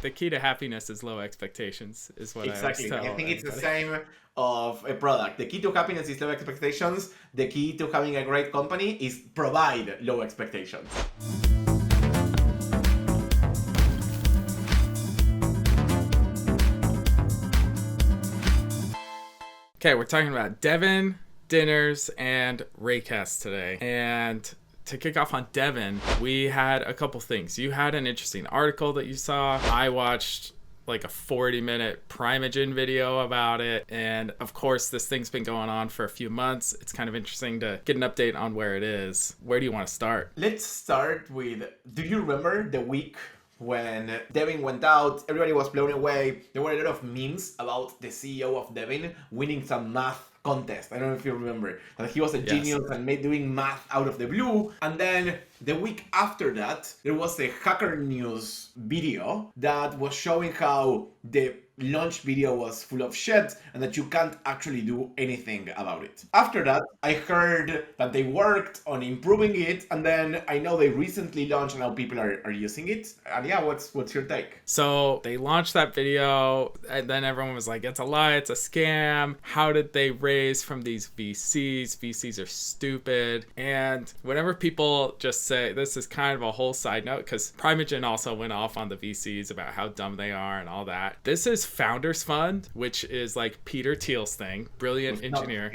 The key to happiness is low expectations, is what Exactly. I I always think tell it's the everybody. same of a product. The key to happiness is low expectations. The key to having a great company is provide low expectations. Okay, we're talking about Devin, dinners, and Raycast today. And to kick off on Devin, we had a couple things. You had an interesting article that you saw. I watched like a 40-minute Primeagen video about it. And of course, this thing's been going on for a few months. It's kind of interesting to get an update on where it is. Where do you want to start? Let's start with, do you remember the week when Devin went out? Everybody was blown away. There were a lot of memes about the CEO of Devin winning some math contest. I don't know if you remember that he was a Yes. genius and made doing math out of the blue. And then the week after that, there was a Hacker News video that was showing how the launch video was full of shit and that you can't actually do anything about it. After that, I heard that they worked on improving it, and then I know they recently launched and now people are using it. And yeah, what's your take? So they launched that video, and then everyone was like, it's a lie, it's a scam. How did they raise from these VCs? VCs are stupid. And whenever people just say, this is kind of a whole side note, because Primeagen also went off on the VCs about how dumb they are and all that. This is Founders Fund, which is like Peter Thiel's thing, brilliant engineer.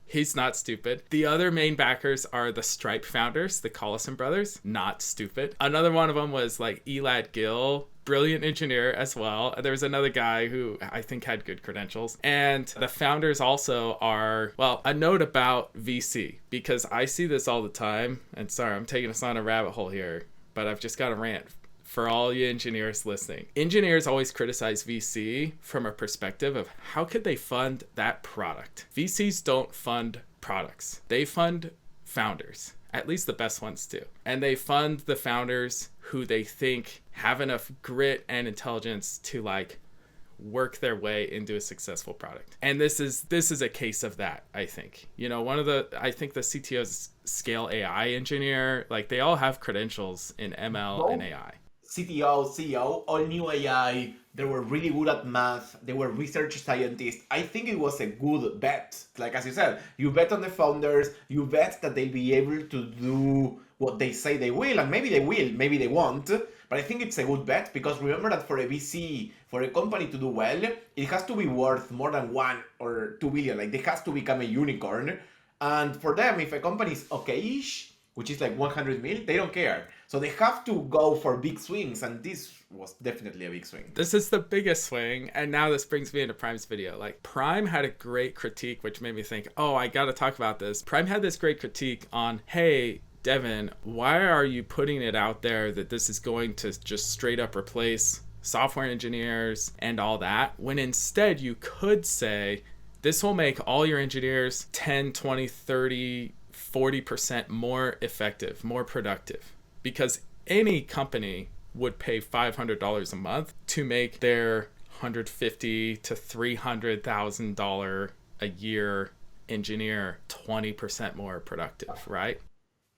He's not stupid. The other main backers are the Stripe founders, the Collison brothers. Not stupid. Another one of them was like Elad Gil, brilliant engineer as well. There was another guy who I think had good credentials. And the founders also are, well, a note about VC, because I see this all the time. And sorry, I'm taking us on a rabbit hole here, but I've just got a rant for all you engineers listening. Engineers always criticize VC from a perspective of how could they fund that product? VCs don't fund products. They fund founders. At least the best ones do. And they fund the founders who they think have enough grit and intelligence to like work their way into a successful product. And this is a case of that, I think. You know, I think the CTO's Scale AI engineer, like they all have credentials in ML and AI. CTO, CEO, all knew AI. They were really good at math. They were research scientists. I think it was a good bet. Like, as you said, you bet on the founders. You bet that they'll be able to do what they say they will. And maybe they will, maybe they won't. But I think it's a good bet because remember that for a VC, for a company to do well, it has to be worth more than 1 or 2 billion. Like, it has to become a unicorn. And for them, if a company is okay-ish, which is like 100 mil, they don't care. So they have to go for big swings, and this was definitely a big swing. This is the biggest swing, and now this brings me into Prime's video. Like, Prime had a great critique, which made me think, oh, I gotta talk about this. Prime had this great critique on, hey, Devin, why are you putting it out there that this is going to just straight up replace software engineers and all that, when instead you could say, this will make all your engineers 10, 20, 30, 40% more effective, more productive. Because any company would pay $500 a month to make their $150,000 to $300,000 a year engineer 20% more productive, right?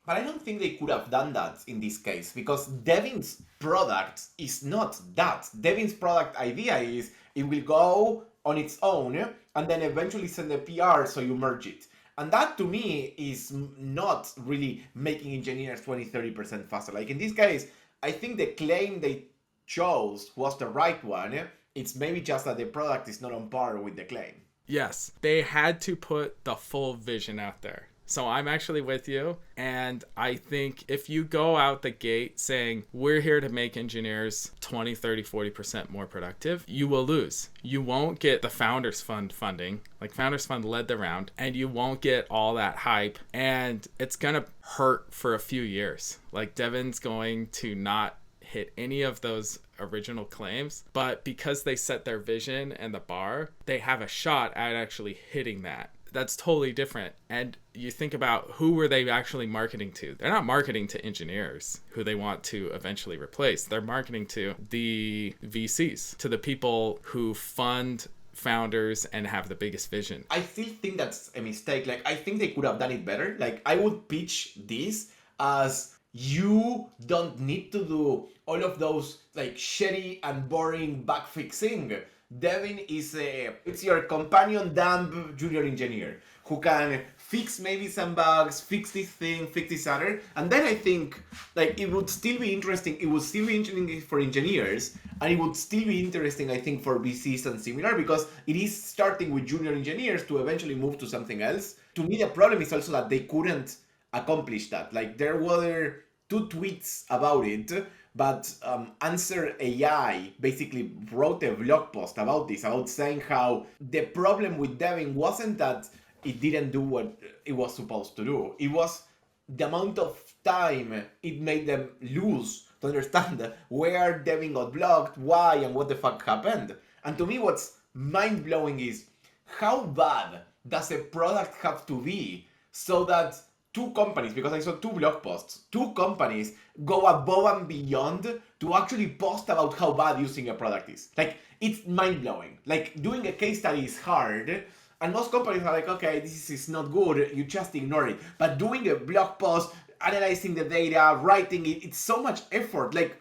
But I don't think they could have done that in this case because Devin's product is not that. Devin's product idea is it will go on its own and then eventually send a PR so you merge it. And that to me is not really making engineers 20-30% faster. Like in this case, I think the claim they chose was the right one. It's maybe just that the product is not on par with the claim. Yes, they had to put the full vision out there. So I'm actually with you. And I think if you go out the gate saying, we're here to make engineers 20, 30, 40% more productive, you will lose. You won't get the Founders Fund funding. Like Founders Fund led the round, and you won't get all that hype. And it's going to hurt for a few years. Like Devin's going to not hit any of those original claims, but because they set their vision and the bar, they have a shot at actually hitting that. That's totally different. And you think about who were they actually marketing to? They're not marketing to engineers who they want to eventually replace. They're marketing to the VCs, to the people who fund founders and have the biggest vision. I still think that's a mistake. Like, I think they could have done it better. Like, I would pitch this as you don't need to do all of those like shitty and boring bug fixing. Devin is it's your companion dumb junior engineer who can fix maybe some bugs, fix this thing, fix this other, and then I think like it would still be interesting. It would still be interesting for engineers, and it would still be interesting, I think, for VCs and similar, because it is starting with junior engineers to eventually move to something else. To me, the problem is also that they couldn't accomplish that. Like there were two tweets about it, but Answer AI basically wrote a blog post about this, about saying how the problem with Devin wasn't that it didn't do what it was supposed to do. It was the amount of time it made them lose to understand where Devin got blocked, why, and what the fuck happened. And to me, what's mind blowing is how bad does a product have to be so that two companies, because I saw two blog posts, two companies go above and beyond to actually post about how bad using a product is. Like, it's mind blowing. Like, doing a case study is hard, and most companies are like, okay, this is not good, you just ignore it. But doing a blog post, analyzing the data, writing it, it's so much effort. Like,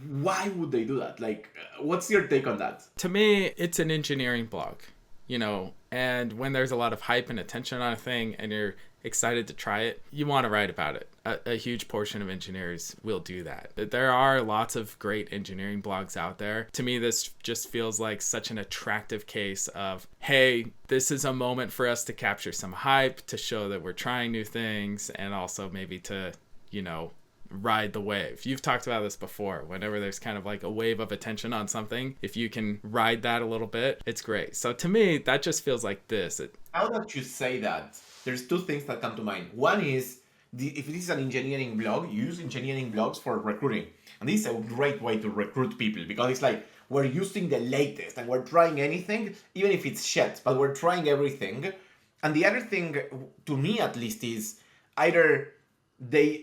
why would they do that? Like, what's your take on that? To me, it's an engineering blog, you know, and when there's a lot of hype and attention on a thing and you're excited to try it, you want to write about it. A huge portion of engineers will do that. There are lots of great engineering blogs out there. To me, this just feels like such an attractive case of, hey, this is a moment for us to capture some hype, to show that we're trying new things, and also maybe to, you know, ride the wave. You've talked about this before. Whenever there's kind of like a wave of attention on something, if you can ride that a little bit, it's great. So to me, that just feels like this. Now that you say that, there's two things that come to mind. One is, if this is an engineering blog, you use engineering blogs for recruiting. And this is a great way to recruit people, because it's like, we're using the latest and we're trying anything, even if it's shit, but we're trying everything. And the other thing, to me at least, is either they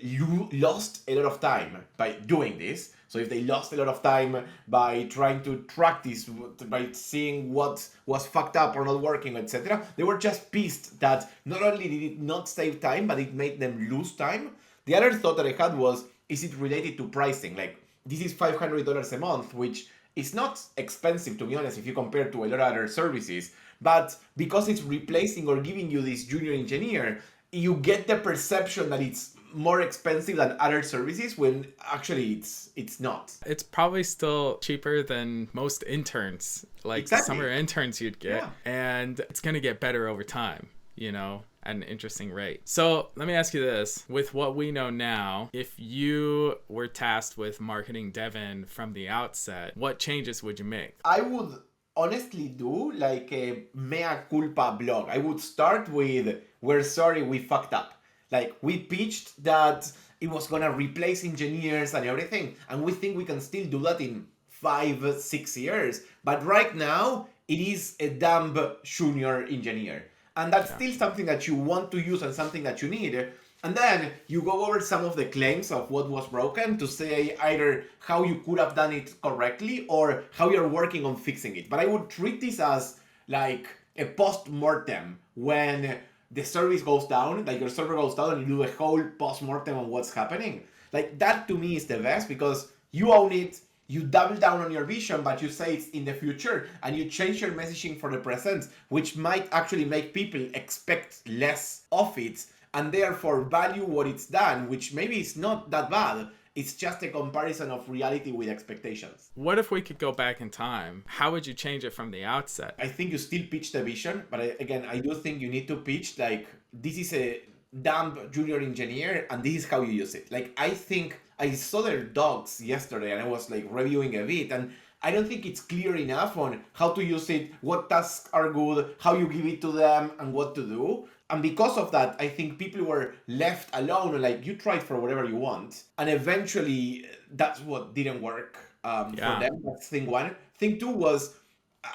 lost a lot of time by doing this. So if they lost a lot of time by trying to track this, by seeing what was fucked up or not working, etc., they were just pissed that not only did it not save time, but it made them lose time. The other thought that I had was, is it related to pricing? Like, this is $500 a month, which is not expensive, to be honest, if you compare to a lot of other services. But because it's replacing or giving you this junior engineer, you get the perception that it's more expensive than other services, when actually it's not. It's probably still cheaper than most interns, like summer interns you'd get. Yeah. And it's going to get better over time, you know, at an interesting rate. So let me ask you this. With what we know now, if you were tasked with marketing Devin from the outset, what changes would you make? I would honestly do like a mea culpa blog. I would start with, we're sorry we fucked up. Like, we pitched that it was gonna replace engineers and everything, and we think we can still do that in 5-6 years. But right now, it is a dumb junior engineer. And that's still something that you want to use and something that you need. And then you go over some of the claims of what was broken to say either how you could have done it correctly or how you're working on fixing it. But I would treat this as like a post-mortem when the service goes down, like your server goes down and you do a whole post-mortem on what's happening. Like, that to me is the best, because you own it, you double down on your vision, but you say it's in the future, and you change your messaging for the present, which might actually make people expect less of it, and therefore value what it's done, which maybe is not that bad. It's just a comparison of reality with expectations. What if we could go back in time? How would you change it from the outset? I think you still pitch the vision, but I do think you need to pitch like, this is a dumb junior engineer and this is how you use it. Like, I think I saw their docs yesterday and I was like reviewing a bit, and I don't think it's clear enough on how to use it, what tasks are good, how you give it to them, and what to do. And because of that, I think people were left alone, like, you try for whatever you want. And eventually, that's what didn't work for them. That's thing one. Thing two was,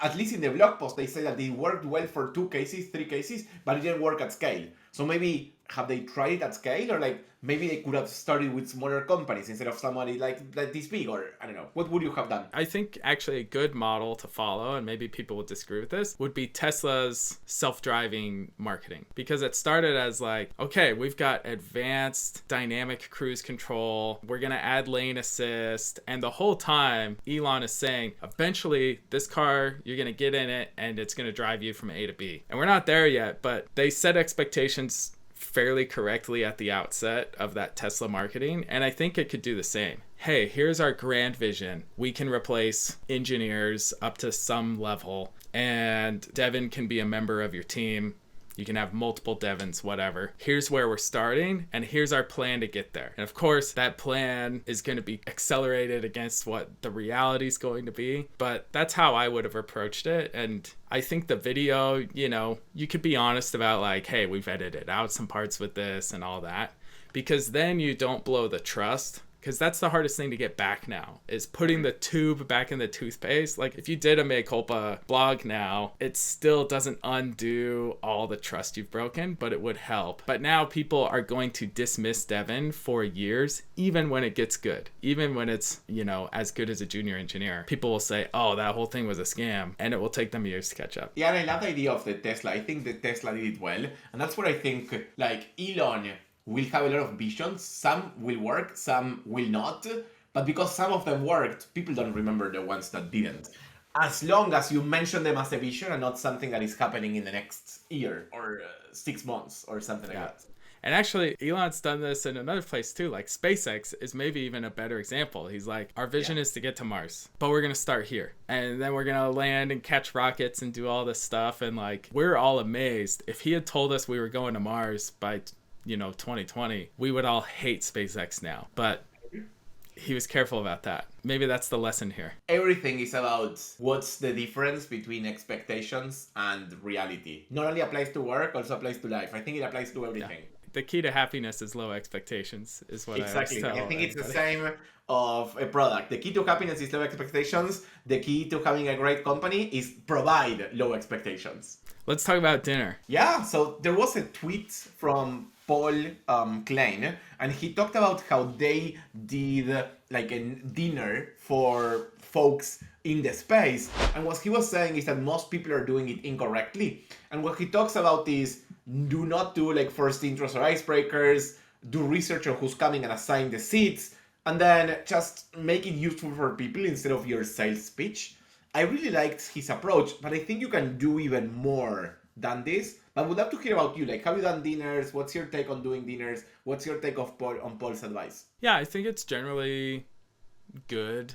at least in the blog post, they say that it worked well for 2 cases, 3 cases, but it didn't work at scale. So maybe have they tried it at scale, or like maybe they could have started with smaller companies instead of somebody like this big, or I don't know. What would you have done? I think actually a good model to follow, and maybe people would disagree with this, would be Tesla's self-driving marketing. Because it started as like, okay, we've got advanced dynamic cruise control, we're gonna add lane assist, and the whole time Elon is saying, eventually this car, you're gonna get in it and it's gonna drive you from A to B. And we're not there yet, but they set expectations fairly correctly at the outset of that Tesla marketing, and I think it could do the same. Hey, here's our grand vision. We can replace engineers up to some level, and Devin can be a member of your team. You can have multiple Devins, whatever. Here's where we're starting, and here's our plan to get there. And of course, that plan is going to be accelerated against what the reality is going to be. But that's how I would have approached it. And I think the video, you know, you could be honest about like, hey, we've edited out some parts with this and all that. Because then you don't blow the trust. Because that's the hardest thing to get back now, is putting the tube back in the toothpaste. Like if you did a mea culpa blog now, it still doesn't undo all the trust you've broken, but it would help. But now people are going to dismiss Devin for years, even when it gets good, even when it's, you know, as good as a junior engineer. People will say, oh, that whole thing was a scam, and it will take them years to catch up. Yeah, and I love the idea of the Tesla. I think the Tesla did it well, and that's what I think, like Elon will have a lot of visions. Some will work, some will not. But because some of them worked, people don't remember the ones that didn't. As long as you mention them as a vision and not something that is happening in the next year or 6 months or something like that. And actually, Elon's done this in another place too. Like SpaceX is maybe even a better example. He's like, our vision is to get to Mars, but we're going to start here. And then we're going to land and catch rockets and do all this stuff. And like, we're all amazed. If he had told us we were going to Mars by 2020, we would all hate SpaceX now. But he was careful about that. Maybe that's the lesson here. Everything is about what's the difference between expectations and reality. Not only applies to work, also applies to life. I think it applies to everything. Yeah. The key to happiness is low expectations, is what exactly. I always tell I think it's everybody. the same of a product. The key to happiness is low expectations. The key to having a great company is provide low expectations. Let's talk about dinner. Yeah, so there was a tweet from Paul Klein, and he talked about how they did like a dinner for folks in the space. And what he was saying is that most people are doing it incorrectly. And what he talks about is do not do like first intros or icebreakers, do research on who's coming and assign the seats, and then just make it useful for people instead of your sales speech. I really liked his approach, but I think you can do even more than this. I would love to hear about you. Like, have you done dinners? What's your take on doing dinners? What's your take of on Paul's advice? Yeah, I think it's generally good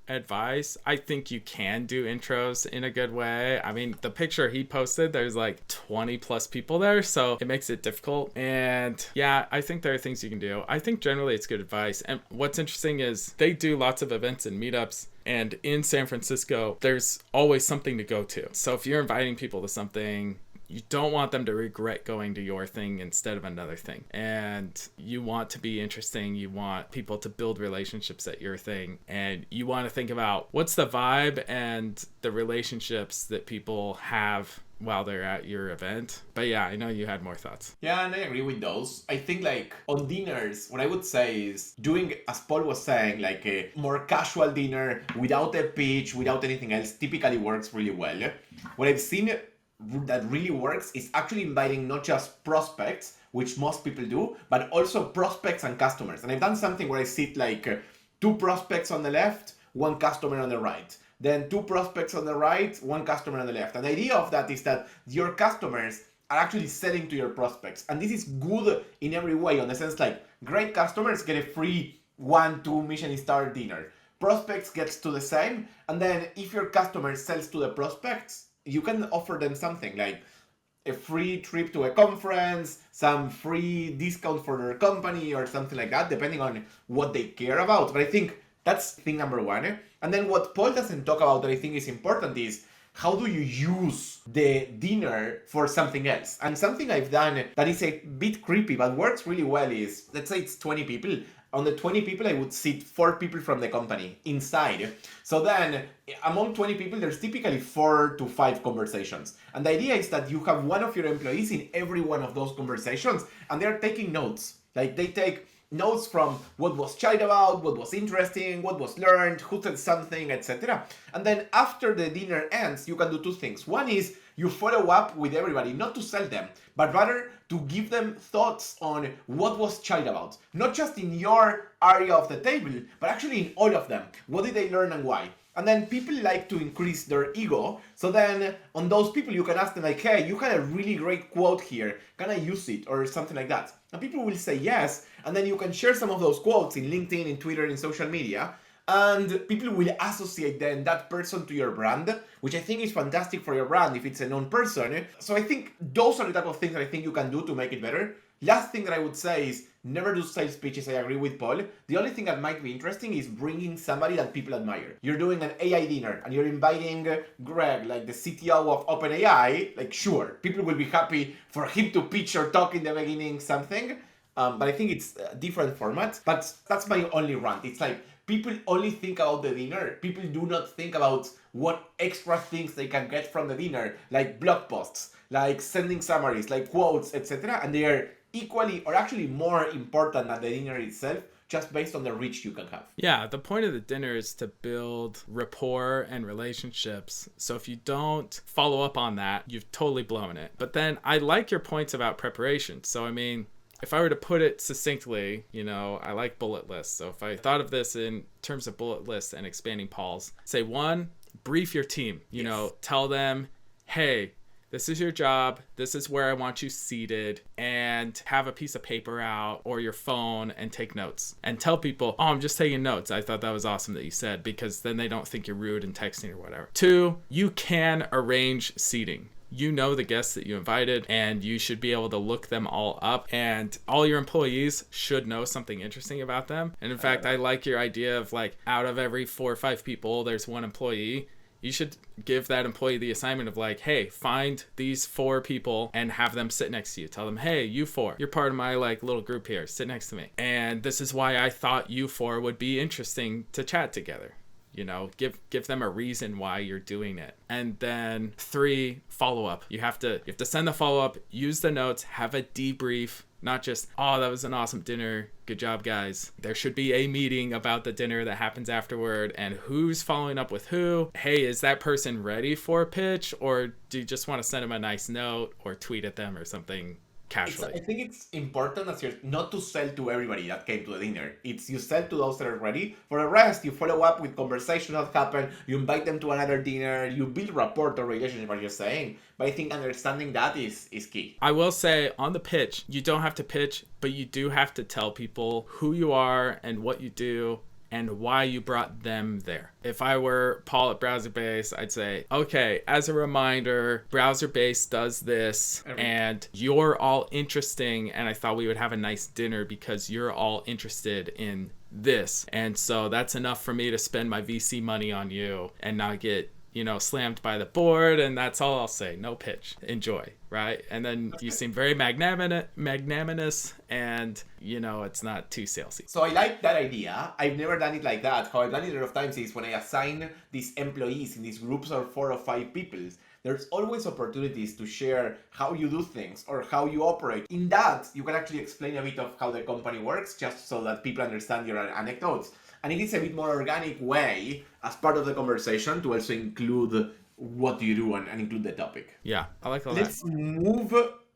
advice. I think you can do intros in a good way. I mean, the picture he posted, there's like 20 plus people there, so it makes it difficult. And yeah, I think there are things you can do. I think generally it's good advice. And what's interesting is they do lots of events and meetups. And in San Francisco, there's always something to go to. So if you're inviting people to something, you don't want them to regret going to your thing instead of another thing. And you want to be interesting. You want people to build relationships at your thing. And you want to think about what's the vibe and the relationships that people have while they're at your event. But yeah, I know you had more thoughts. Yeah, and I agree with those. I think like on dinners, what I would say is doing, as Paul was saying, like a more casual dinner without a pitch, without anything else, typically works really well. What I've seen that really works is actually inviting not just prospects, which most people do, but also prospects and customers. And I've done something where I sit like 2 prospects on the left, 1 customer on the right. Then 2 prospects on the right, 1 customer on the left. And the idea of that is that your customers are actually selling to your prospects. And this is good in every way, on the sense like great customers get a free 1-2 Michelin star dinner. Prospects gets to the same. And then if your customer sells to the prospects, you can offer them something like a free trip to a conference, some free discount for their company or something like that, depending on what they care about. But I think that's thing number 1. And then what Paul doesn't talk about that I think is important is how do you use the dinner for something else? And something I've done that is a bit creepy but works really well is, let's say it's 20 people On the 20 people, I would seat 4 people from the company inside. So then, among 20 people, there's typically 4 to 5 conversations. And the idea is that you have one of your employees in every one of those conversations, and they're taking notes. Like, they take notes from what was chatted about, what was interesting, what was learned, who said something, etc. And then after the dinner ends, you can do 2 things. One is you follow up with everybody, not to sell them, but rather to give them thoughts on what was chatted about. Not just in your area of the table, but actually in all of them. What did they learn and why? And then people like to increase their ego. So then on those people, you can ask them like, hey, you had a really great quote here. Can I use it? Or something like that. And people will say yes. And then you can share some of those quotes in LinkedIn, in Twitter, in social media. And people will associate then that person to your brand, which I think is fantastic for your brand if it's a known person. So I think those are the type of things that I think you can do to make it better. Last thing that I would say is never do sales pitches. I agree with Paul. The only thing that might be interesting is bringing somebody that people admire. You're doing an AI dinner and you're inviting Greg, like the CTO of OpenAI. Like, sure, people will be happy for him to pitch or talk in the beginning something. But I think it's a different format. But that's my only rant. It's like people only think about the dinner. People do not think about what extra things they can get from the dinner, like blog posts, like sending summaries, like quotes, etc. And they are equally or actually more important than the dinner itself, just based on the reach you can have. Yeah, the point of the dinner is to build rapport and relationships. So if you don't follow up on that, you've totally blown it. But then I like your points about preparation. So I mean, if I were to put it succinctly, I like bullet lists. So if I thought of this in terms of bullet lists and expanding Paul's, say 1, brief your team, tell them, hey, this is your job. This is where I want you seated, and have a piece of paper out or your phone and take notes and tell people, oh, I'm just taking notes. I thought that was awesome that you said, because then they don't think you're rude and texting or whatever. 2, you can arrange seating. You know the guests that you invited, and you should be able to look them all up, and all your employees should know something interesting about them. And in fact, I like your idea of like out of every 4 or 5 people, there's 1 employee. You should give that employee the assignment of like, hey, find these 4 people and have them sit next to you. Tell them, hey, you 4, you're part of my like little group here. Sit next to me. And this is why I thought you 4 would be interesting to chat together. Give them a reason why you're doing it. And then 3, follow up. You have to send the follow up, use the notes, have a debrief. Not just, oh, that was an awesome dinner. Good job, guys. There should be a meeting about the dinner that happens afterward and who's following up with who. Hey, is that person ready for a pitch? Or do you just want to send them a nice note or tweet at them or something casually? I think it's important as you're not to sell to everybody that came to the dinner. It's you sell to those that are ready. For the rest, you follow up with conversations that happen. You invite them to another dinner. You build rapport or relationship, what you're saying. But I think understanding that is key. I will say on the pitch, you don't have to pitch, but you do have to tell people who you are and what you do and why you brought them there. If I were Paul at BrowserBase, I'd say, okay, as a reminder, BrowserBase does this and you're all interesting, and I thought we would have a nice dinner because you're all interested in this. And so that's enough for me to spend my VC money on you and not get slammed by the board, and that's all I'll say. No pitch. Enjoy, right? And then you seem very magnanimous, and it's not too salesy. So I like that idea. I've never done it like that. How I've done it a lot of times is when I assign these employees in these groups of 4 or 5 people, there's always opportunities to share how you do things or how you operate. In that, you can actually explain a bit of how the company works, just so that people understand your anecdotes. And it is a bit more organic way as part of the conversation to also include what you do and include the topic. Yeah, I like all Let's move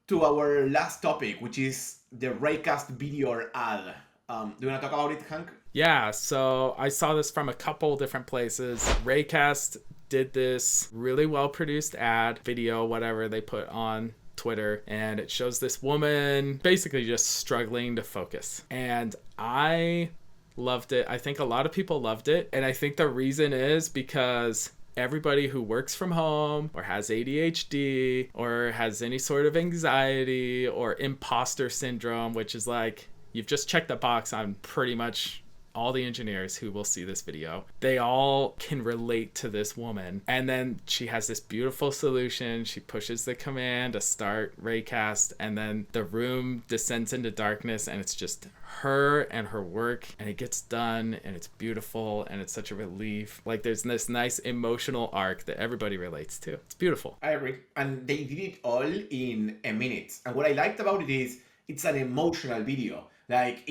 to our last topic, which is the Raycast video or ad. Do you want to talk about it, Hank? Yeah, so I saw this from a couple different places. Raycast did this really well-produced ad, video, whatever they put on Twitter, and it shows this woman basically just struggling to focus. And I loved it. I think a lot of people loved it. And I think the reason is because everybody who works from home or has ADHD or has any sort of anxiety or imposter syndrome, which is like, you've just checked the box on pretty much all the engineers who will see this video, they all can relate to this woman. And then she has this beautiful solution. She pushes the command to start Raycast, and then the room descends into darkness, and it's just her and her work, and it gets done, and it's beautiful, and it's such a relief. Like, there's this nice emotional arc that everybody relates to. It's beautiful. I agree. And they did it all in a minute. And what I liked about it is it's an emotional video. Like,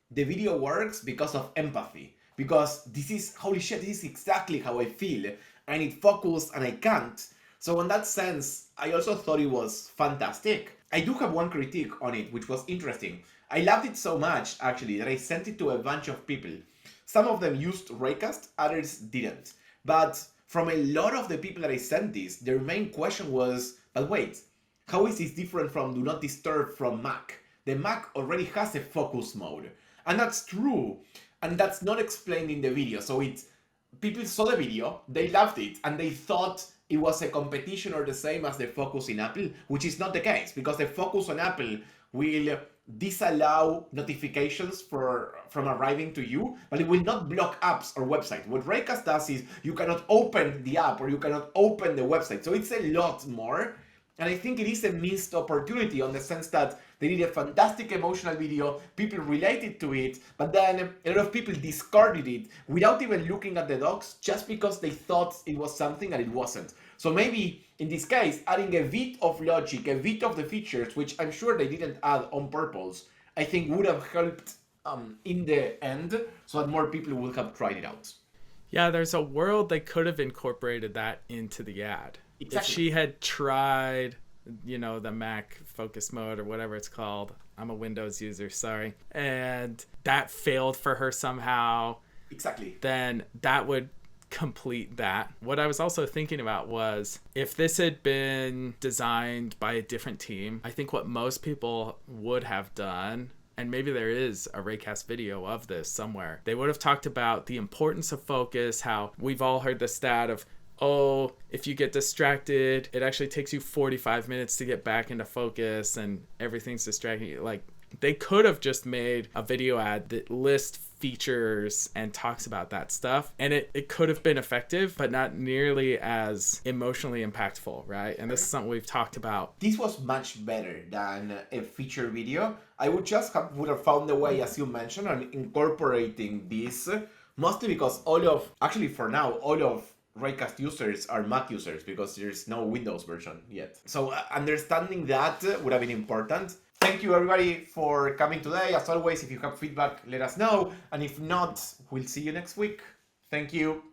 the video works because of empathy. Because this is, holy shit, this is exactly how I feel. I need focus and I can't. So in that sense, I also thought it was fantastic. I do have one critique on it, which was interesting. I loved it so much, actually, that I sent it to a bunch of people. Some of them used Raycast, others didn't. But from a lot of the people that I sent this, their main question was, but wait, how is this different from Do Not Disturb from Mac? The Mac already has a focus mode. And that's true. And that's not explained in the video. So people saw the video, they loved it, and they thought it was a competition or the same as the focus in Apple, which is not the case, because the focus on Apple will disallow notifications from arriving to you, but it will not block apps or websites. What Raycast does is you cannot open the app or you cannot open the website. So it's a lot more. And I think it is a missed opportunity on the sense that they did a fantastic emotional video, people related to it, but then a lot of people discarded it without even looking at the docs just because they thought it was something and it wasn't. So maybe in this case, adding a bit of logic, a bit of the features, which I'm sure they didn't add on purpose, I think would have helped in the end so that more people would have tried it out. Yeah, there's a world they could have incorporated that into the ad. Exactly. If she had tried, the Mac focus mode or whatever it's called. I'm a Windows user, sorry. And that failed for her somehow. Exactly. Then that would complete that. What I was also thinking about was if this had been designed by a different team, I think what most people would have done, and maybe there is a Raycast video of this somewhere, they would have talked about the importance of focus, how we've all heard the stat of, oh, if you get distracted, it actually takes you 45 minutes to get back into focus and everything's distracting you. Like, they could have just made a video ad that lists features and talks about that stuff, and it could have been effective, but not nearly as emotionally impactful, right? And this is something we've talked about. This was much better than a feature video. I would have found a way, as you mentioned, on incorporating this, mostly because all of Raycast users are Mac users because there's no Windows version yet. So understanding that would have been important. Thank you everybody for coming today. As always, if you have feedback, let us know. And if not, we'll see you next week. Thank you.